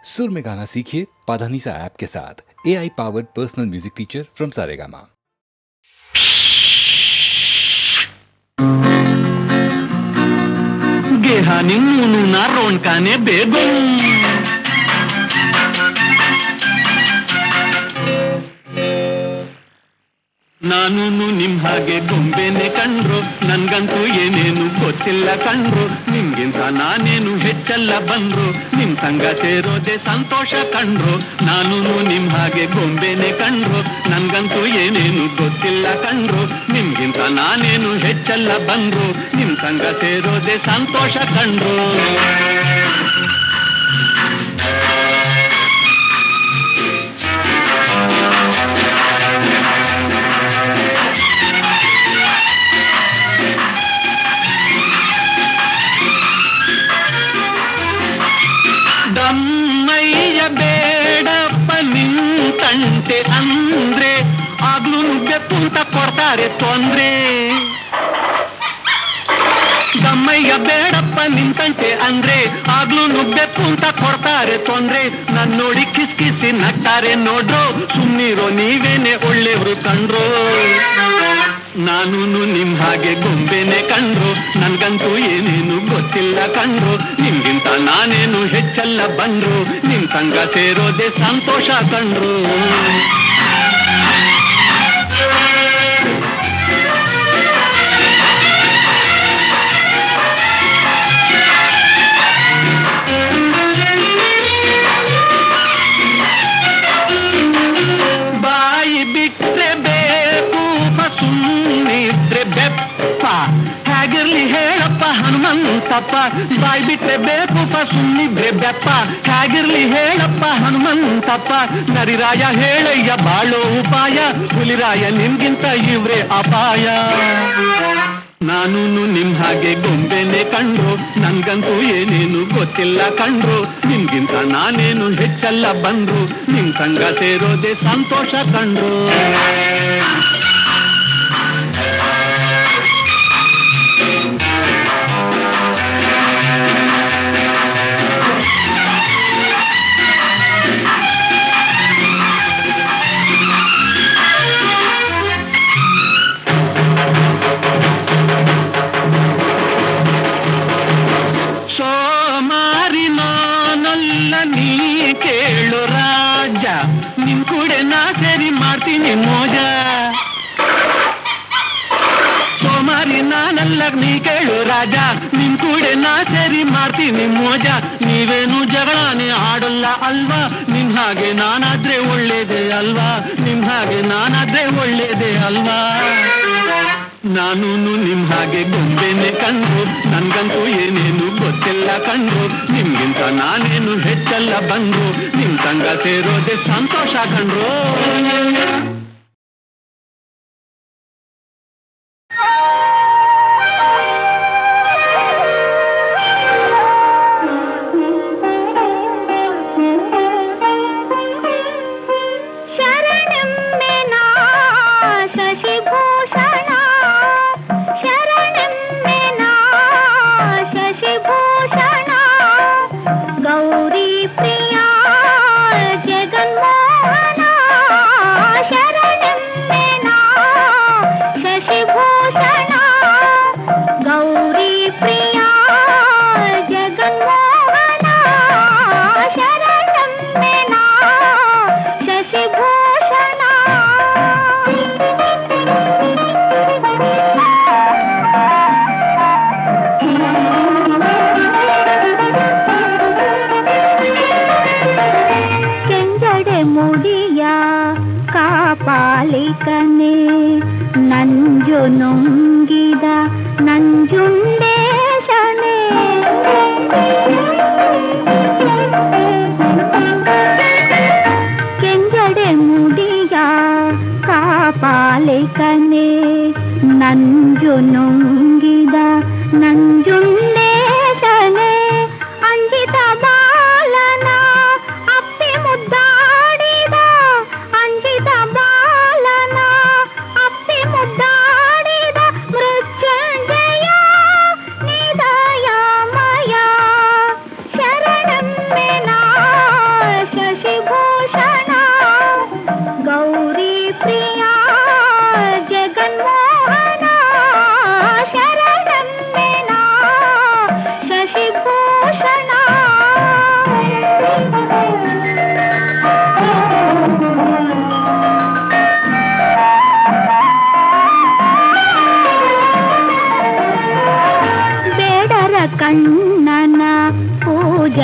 सुर में गाना सीखिए पाधानीसा ऐप के साथ। AI powered personal music teacher from Saregama. गेहानी मुनुना रोणकाने बेगम ನಾನು ನಿಮ್ ಹಾಗೆ ಗೊಂಬೆನೆ ಕಂಡ್ರು, ನನ್ಗಂತೂ ಏನೇನು ಗೊತ್ತಿಲ್ಲ ಕಂಡ್ರು. ನಿಮ್ಗಿಂತ ನಾನೇನು ಹೆಚ್ಚಲ್ಲ ಬಂದ್ರು, ನಿಮ್ ಸಂಗ ಸೇರೋದೆ ಸಂತೋಷ ಕಂಡ್ರು. ನಾನು ನಿಮ್ ಹಾಗೆ ಗೊಂಬೆನೆ ಕಂಡ್ರು, ನನ್ಗಂತೂ ಏನೇನು ಗೊತ್ತಿಲ್ಲ ಕಂಡ್ರು. ನಿಮ್ಗಿಂತ ನಾನೇನು ಹೆಚ್ಚಲ್ಲ ಬಂದ್ರು, ನಿಮ್ ಸಂಗ ಸೇರೋದೆ ಸಂತೋಷ ಕಂಡ್ರು. ದಮ್ಮಯ್ಯ ಬೇಡಪ್ಪ ನಿಂತಂತೆ ಅಂದ್ರೆ ಆಗ್ಲೂ ನುಗ್ಗೆ ಪೂಂತ ಕೊಡ್ತಾರೆ ತೊಂದ್ರೆ. ದಮ್ಮಯ್ಯ ಬೇಡಪ್ಪ ನಿಂತಂತೆ ಅಂದ್ರೆ ಆಗ್ಲೂ ನುಗ್ಗೆ ಪೂಂತ ಕೊಡ್ತಾರೆ ತೊಂದ್ರೆ. ನನ್ ನೋಡಿ ಕಿಸ್ಕಿಸಿ ನಗ್ತಾರೆ ನೋಡ್ರು, ಸುಮ್ನಿರೋ ನೀವೇನೆ ಒಳ್ಳೆಯವರು ಕಂಡ್ರು. ನಾನು ನಿಮ್ ಹಾಗೆ ಗೊಂಬೆನೆ ಕಂಡ್ರು, ನನ್ಗಂತೂ ಏನೇನು ಗೊತ್ತಿಲ್ಲ ಕಂಡ್ರು. ನಿಮ್ಗಿಂತ ನಾನೇನು ಹೆಚ್ಚಲ್ಲ ಬಂದ್ರು, ನಿಮ್ ಸಂಗ ಸೇರೋದೆ ಸಂತೋಷ ಕಂಡ್ರು. ಬಾಯಿ ಬಿಟ್ರೆ ಬೇಕು ಸುಮ್ಮನಿದ್ರೆ ಬೆಪ್ಪ, ಹೇಗಿರ್ಲಿ ಹೇಳಪ್ಪ ಹನುಮಂತಪ್ಪ. ಬಾಯಿ ಬಿಟ್ರೆ ಬೇಕು ಸುಮ್ಮನಿದ್ರೆ ಬೆಪ್ಪ, ಹೇಗಿರ್ಲಿ ಹೇಳಪ್ಪ ಹನುಮಂತಪ್ಪ. ನರಿರಾಯ ಹೇಳಯ್ಯ ಬಾಳೋ ಉಪಾಯ, ಹುಲಿರಾಯ ನಿಮ್ಗಿಂತ ಇವ್ರೆ ಅಪಾಯ. ನಾನು ನಿಮ್ ಹಾಗೆ ಗೊಂಬೆನೆ ಕಂಡ್ರು, ನನ್ಗಂತೂ ಏನೇನು ಗೊತ್ತಿಲ್ಲ ಕಂಡ್ರು. ನಿಮ್ಗಿಂತ ನಾನೇನು ಹೆಚ್ಚಲ್ಲ ಬಂದ್ರು, ನಿಮ್ ಸಂಗ ಸೇರೋದೆ ಸಂತೋಷ ಕಂಡ್ರು. ಸೋಮಾರಿ ನಾನಲ್ಲ ನೀ ಕೇಳು ರಾಜ, ನಿಮ್ ಕೂಡೆ ನಾ ಸೇರಿ ಮಾಡ್ತೀನಿ ಮೋಜ. ಸೋಮಾರಿ ನಾನಲ್ಲ ನೀ ಕೇಳು ರಾಜ, ನಿಮ್ ಕೂಡೆ ನಾ ಸೇರಿ ಮಾಡ್ತೀನಿ ಮೋಜ. ನೀವೇನು ಜಗಳಾನೆ ಆಡಲ್ಲ ಅಲ್ವಾ, ನಿಮ್ ಹಾಗೆ ನಾನಾದ್ರೆ ಒಳ್ಳೇದೇ ಅಲ್ವಾ, ನಿಮ್ ಹಾಗೆ ನಾನಾದ್ರೆ ಒಳ್ಳೇದೇ ಅಲ್ವಾ. ನಾನು ನಿಮ್ ಹಾಗೆ ಗೊಂಬೆನೆ ಕಂಡ್ರು, ನನ್ಗಂತೂ ಏನೇನು ಗೊತ್ತಿಲ್ಲ ಕಂಡ್ರು. ನಿಮ್ಗಿಂತ ನಾನೇನು ಹೆಚ್ಚಲ್ಲ ಬಂದ್ರು, ನಿಮ್ ಸಂಗ ಸೇರೋದೆ ಸಂತೋಷ ಕಂಡ್ರು. ಶಶಿಭೂಷಣ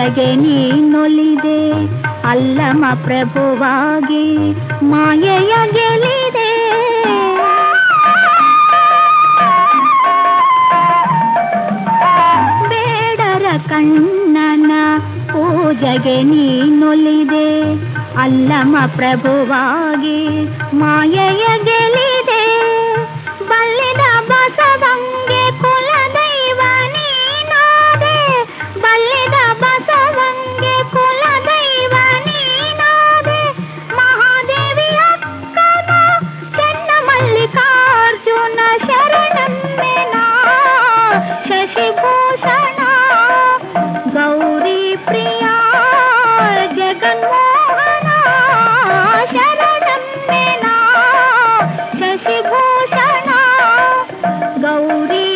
ಪೂಜೆಗೆ ನೀನೊಲಿದೆ ಅಲ್ಲಮ ಪ್ರಭುವಾಗಿ ಮಾಯೆಯ ಗೆಲಿದೆ. ಬೇಡರ ಕಣ್ಣನ ಪೂಜೆಗೆ ನೀನೊಲಿದೆ ಅಲ್ಲಮ ಪ್ರಭುವಾಗಿ ಮಾಯೆಯ ಗೆಲಿದೆ. ಬಲ್ಲಿದ ಬಸವಂಗೆ ಕುಲದೈವ ನೀನಾದೆ, ಬಲ್ಲಿದ ಬಸವಂಗೆ ಕುಲದೈವ ನೀನಾದೆ. ಮಹಾದೇವಿ ಅಕ್ಕನ ಚೆನ್ನ ಮಲ್ಲಿಕಾರ್ಜುನ ಶರಣಮ್ಮೆನಾ ಶಶಿಭೂಷಣ ಗೌರಿ ಪ್ರಿಯ ಜಗನ್ಮೋಹನ ಶರಣಮ್ಮೆನಾ ಶಶಿಭೂಷಣ ಗೌರಿ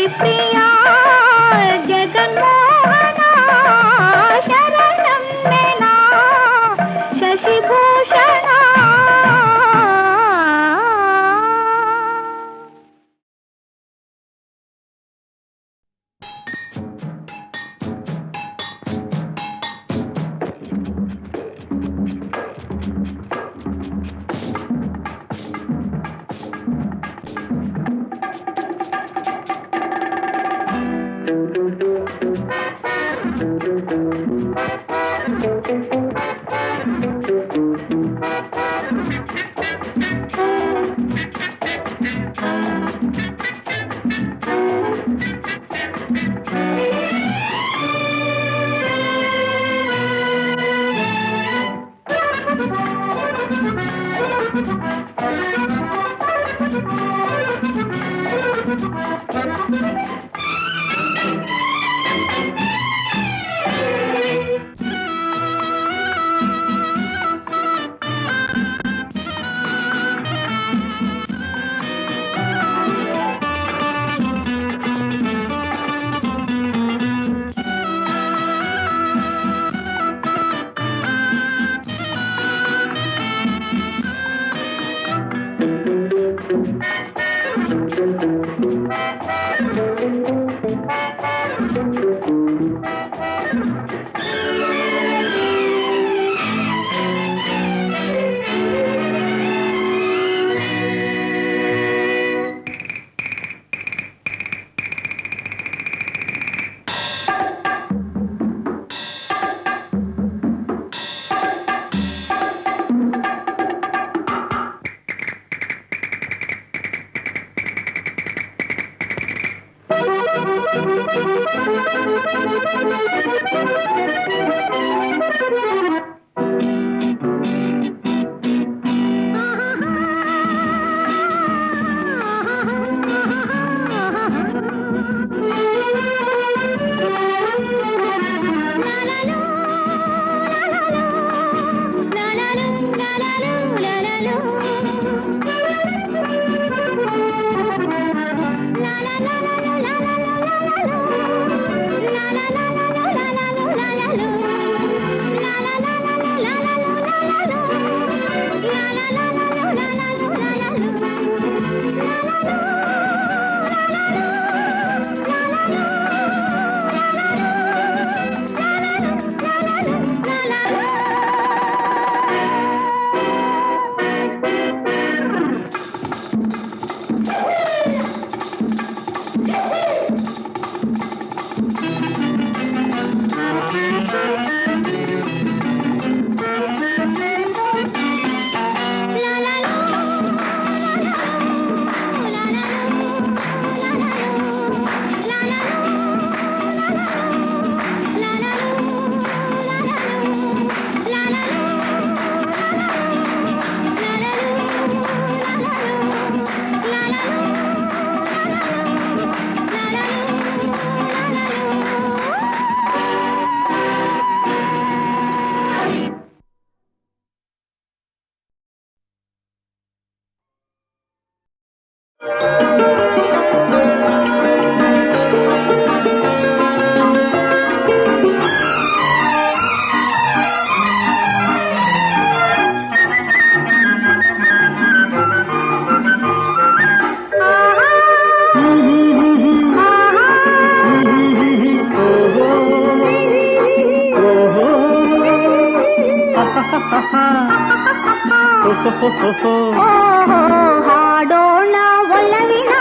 ಹಾಡೋಣ ಒಲವಿನ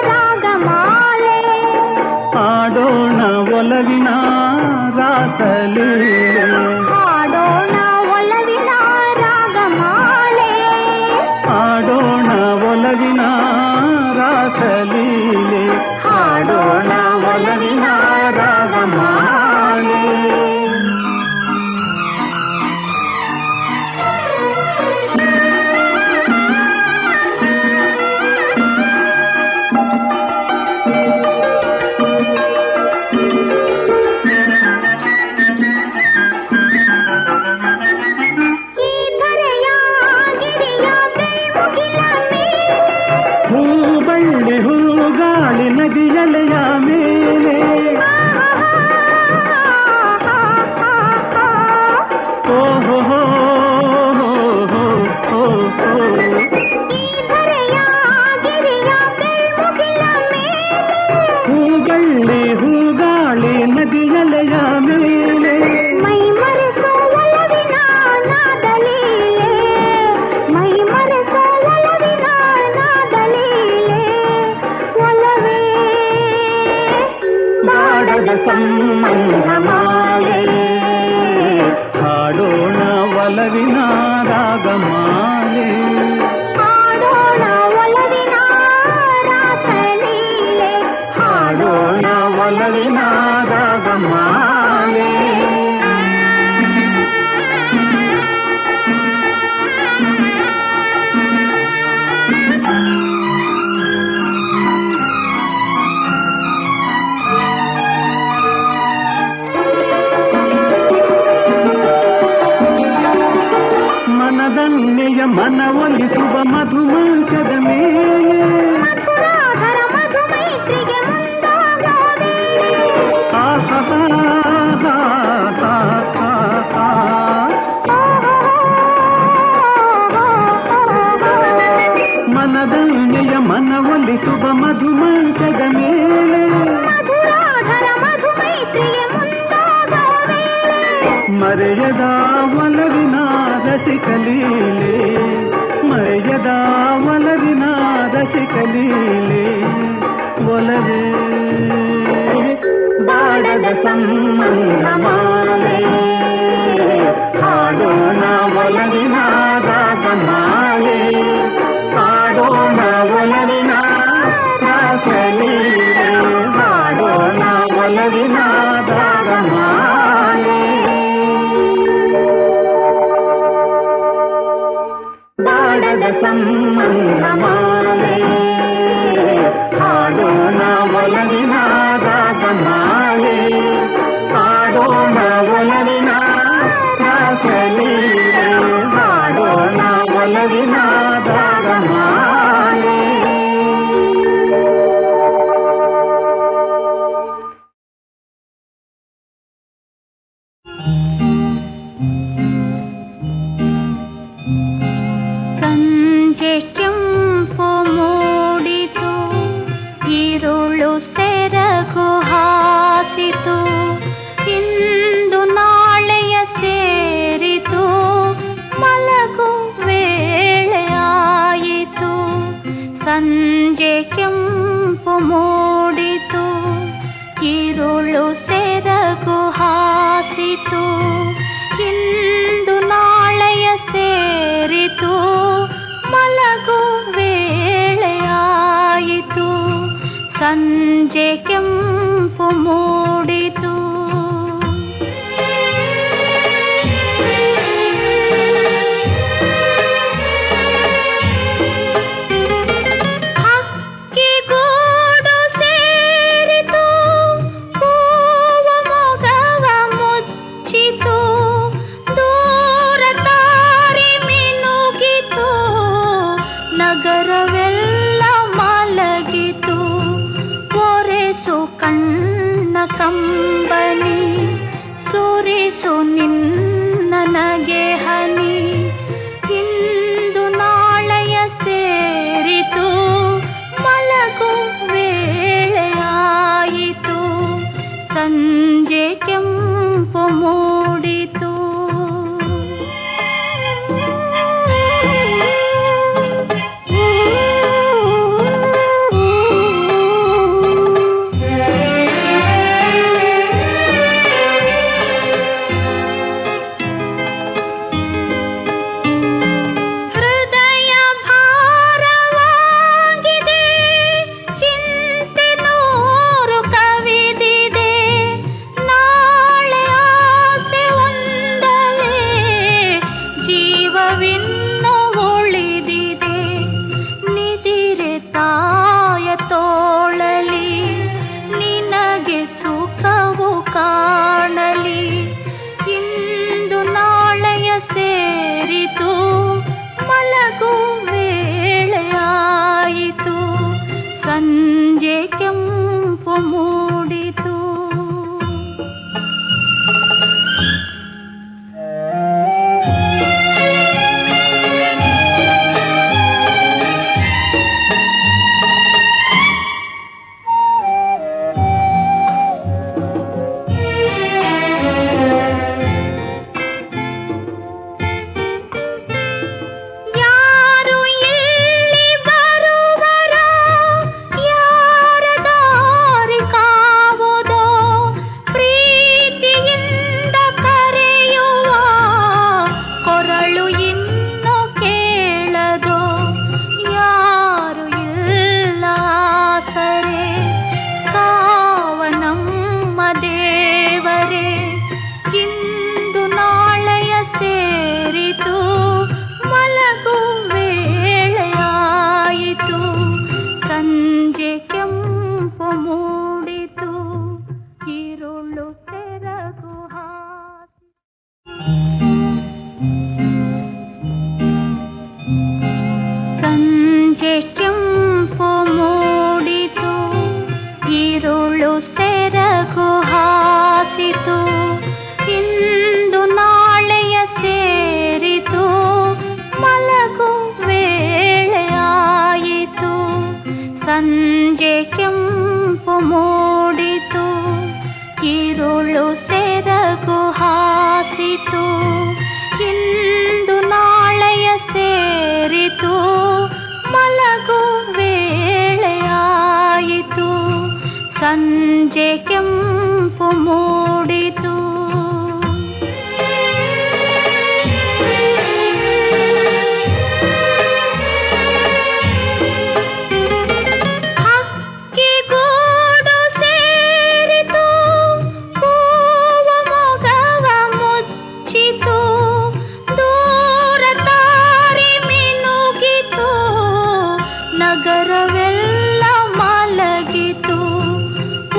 ರಾಗಮಾಲೆ, ಹಾಡೋಣ ಒಲವಿನ ರಾಸಲೀಲೆ, ಹಾಡೋಣ ಒಲವಿನ ರಾಗಮಾಲೆ, ಹಾಡೋಣ ಒಲವಿನ ರಾಸಲೀಲೆ, ಹಾಡೋಣ ಒಲವಿನ ರಾಗಮಾಲೆ. ಹೂಬಳ್ಳಿ ಹೂಗಾಳಿ ನದಿಯಲೆಯ ಮೇಲೆ, ಓಹೋ ಹೋ ಹೋ ಹೋ ಹೋ, ಹೂಬಳ್ಳಿ ಹೂಗಾಳಿ ನದಿಯಲೆಯ ಮೇಲೆ, ಮೈ ಮರೆಸೋ ಒಲವಿನ ನಾದಲೀಲೆ, ಮೈ ಮರೆಸೋ ಒಲವಿನ ನಾದಲೀಲೆ, ಒಲವೇ ಬಾಡದ ಸಂಬಂಧ ಮಾಲೆ, ಹಾಡೋಣ ಒಲವಿನ ರಾಗಮಾಲೆ, ಹಾಡೋಣ ಒಲವಿನ ರಾಸಲೀಲೆ, ಹಾಡೋಣ ಒಲವಿನ ರಾಗಮಾಲೆ. ಮನದನ್ನೆಯ ಮನವೊಲಿಸುವ ಮಧುಮಂಚದ ಮೇಲೆ, ಮಧುರಾಧರ ಮಧುಮೈತ್ರಿಗೆ ಮುಂದಾಗೋ ವೇಳೆ, ಮನದನ್ನೆಯ ಮನವೊಲಿಸುವ ಮಧುಮಂಚದ ಮೇಲೆ, ಮಧುರಾಧರ ಮಧುಮೈತ್ರಿಗೆ ಮುಂದಾಗೋ ವೇಳೆ, ಮರೆಯದ ಒಲವಿನ ರಸಿಕಲೀಲೆ, ಮರೆಯದ ಒಲವಿನ ರಸಿಕಲೀಲೆ, ಒಲವೇ ಬಾಡದ ಸಂಬಂಧ ಮಾಲೆ, ಹಾಡೋಣ ಒಲವಿನ ರಾಗಮಾಲೆ, ಹಾಡೋಣ ಒಲವಿನ ರಾಸಲೀಲೆ, ಹಾಡೋಣ ಒಲವಿನ ರಾಗಮಾಲೆ. ಬಾಡದ ಸಂಬಂಧ ಮಾಲೆ, ಹಾಡೋಣ ಒಲವಿನ ರಾಗಮಾಲೆ, ಹಾಡೋಣ ಒಲವಿನ ರಾಸಲೀಲೆ, ಹಾಡೋಣ ಒಲವಿನ ರಾಗಮಾಲೆ. ಸಂಜೆ ಕೆಂಪು ಮೂಡಿತು, ഇരുಳು ಸೆರಗು ಹಾಸಿತು, ಇಂದು ನಾಳೆಯ ಸೇರಿತು, ಮಲಗು ವೇಳೆಯಾಯಿತು. ಸಂಜೆ ಕೆಂಪು ಮೂಡಿತು, ഇരുಳು ಸೆರಗು ಹಾಸಿತು, ಇಂದು ನಾಳೆಯ ಸೇರಿತು, ಮಲಗು ವೇಳೆಯಾಯಿತು. ಸಂಜೆ ಕೆಂಪು ಮೂಡಿತು. ಹಕ್ಕಿಗೂಡು ಸೇರಿತು, ಹೂವ ಮೊಗವ ಮುಚ್ಚಿತು, ದೂರ ದಾರಿ ಮಿನುಗಿತು, ನಗರವೆಲ್ಲ ಮಲಗಿತು, ಒರೆಸು ಕಣ್ಣ ಸೇರಿತು, ಮಲಗು ವೇಳೆಯಾಯಿತು, ಸಂಜೆ ಕೆಂಪು ಮೂಡಿತು. ಇಂದು ನಾಳೆಯ ಸೇರಿತು, ಮಲಗು ವೇಳೆಯಾಯಿತು, ಸಂಜೆ ಕೆಂಪು ಮೂಡಿತು, ഇരുಳು ಸೆರಗು ಹಾಸಿ. ಸಂಜೆ ಕೆಂಪು ಮೂಡಿತು, ഇരുಳು ಸೆರಗು ಹಾಸಿತು, ಇಂದು ನಾಳೆಯ ಸೇರಿತು, ಮಲಗು ವೇಳೆಯಾಯಿತು, ಸಂಜೆ ಕೆಂಪು ಮೂಡಿತು, ഇരുಳು ಸೆರಗು ಹಾಸಿತು, ಇಂದು ನಾಳೆಯ ಸೇರಿತು, ಮಲಗು ವೇಳೆಯಾಯಿತು, ಸಂಜೆ ಕೆಂಪು ಮೂಡಿತು. ಹಕ್ಕಿಗೂಡು ಸೇರಿತು, ಹೂವ ಮೊಗವ ಮುಚ್ಚಿತು, ದೂರ ದಾರಿ ಮಿನುಗಿತು, ನಗರವೆಲ್ಲ ಮಲಗಿತು,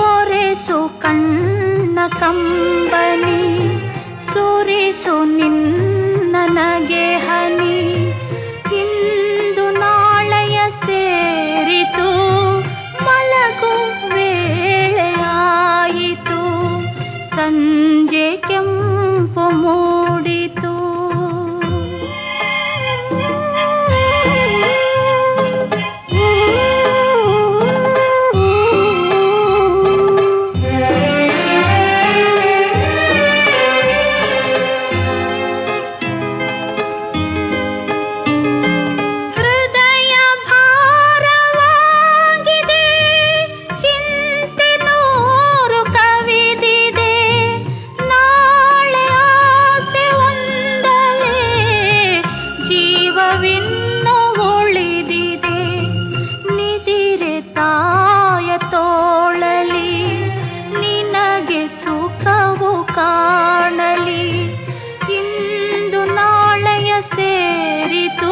ಒರೆಸು ಕಣ್ಣ ಕಂಬನಿ, ಸುರಿಸು ನಿನ್ನ ನಗೆ ಹನಿ, ಇಂದು ನಾಳೆಯ ಸೇರಿತು, ಮಲಗು ವೇಳೆಯಾಯಿತು, ಸಂಜೆ ಕೆಂಪು ಮೂಡಿತು. ಹೃದಯ ಭಾರವಾಗಿದೆ, ಚಿಂತೆ ನೂರು ಕವಿದಿದೆ, ನಾಳೆ ಆಸೆ ಒಂದಲೇ ಜೀವವಿನ್ನು ಉಳಿದಿದೆ, ನಿದಿರೆ ತಾಯ ತೋಳಲಿ, ನಿನಗೆ ಸುಖವು ಕಾಣಲಿ, ಇಂದು ನಾಳೆಯ ಸೇರಿತು,